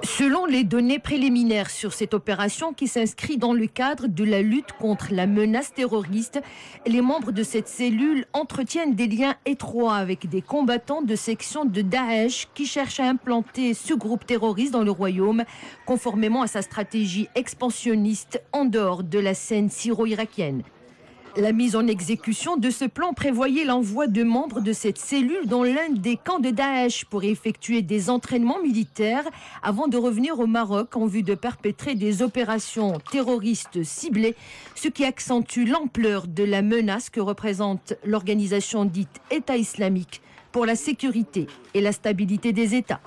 Selon les données préliminaires sur cette opération qui s'inscrit dans le cadre de la lutte contre la menace terroriste, les membres de cette cellule entretiennent des liens étroits avec des combattants de sections de Daesh qui cherchent à implanter ce groupe terroriste dans le royaume, conformément à sa stratégie expansionniste en dehors de la scène syro-irakienne. La mise en exécution de ce plan prévoyait l'envoi de membres de cette cellule dans l'un des camps de Daesh pour effectuer des entraînements militaires avant de revenir au Maroc en vue de perpétrer des opérations terroristes ciblées, ce qui accentue l'ampleur de la menace que représente l'organisation dite État islamique pour la sécurité et la stabilité des États.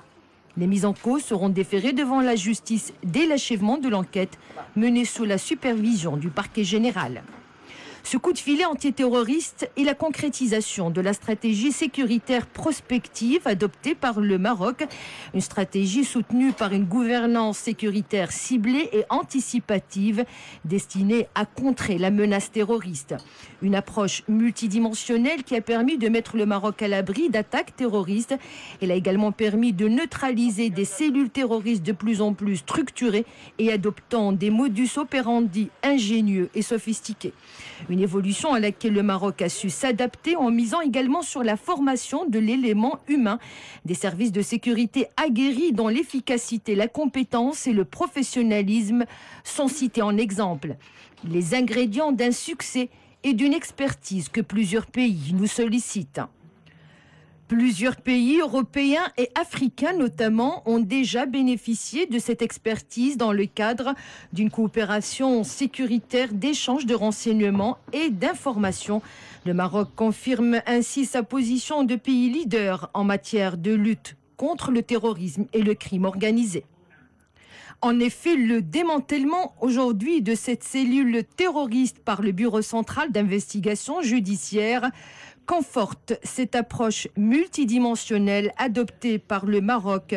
Les mises en cause seront déférées devant la justice dès l'achèvement de l'enquête menée sous la supervision du parquet général. Ce coup de filet antiterroriste est la concrétisation de la stratégie sécuritaire prospective adoptée par le Maroc, une stratégie soutenue par une gouvernance sécuritaire ciblée et anticipative destinée à contrer la menace terroriste. Une approche multidimensionnelle qui a permis de mettre le Maroc à l'abri d'attaques terroristes. Elle a également permis de neutraliser des cellules terroristes de plus en plus structurées et adoptant des modus operandi ingénieux et sophistiqués. Une évolution à laquelle le Maroc a su s'adapter en misant également sur la formation de l'élément humain. Des services de sécurité aguerris dont l'efficacité, la compétence et le professionnalisme sont cités en exemple. Les ingrédients d'un succès et d'une expertise que plusieurs pays nous sollicitent. Plusieurs pays européens et africains notamment ont déjà bénéficié de cette expertise dans le cadre d'une coopération sécuritaire d'échange de renseignements et d'informations. Le Maroc confirme ainsi sa position de pays leader en matière de lutte contre le terrorisme et le crime organisé. En effet, le démantèlement aujourd'hui de cette cellule terroriste par le Bureau central d'investigation judiciaire conforte cette approche multidimensionnelle adoptée par le Maroc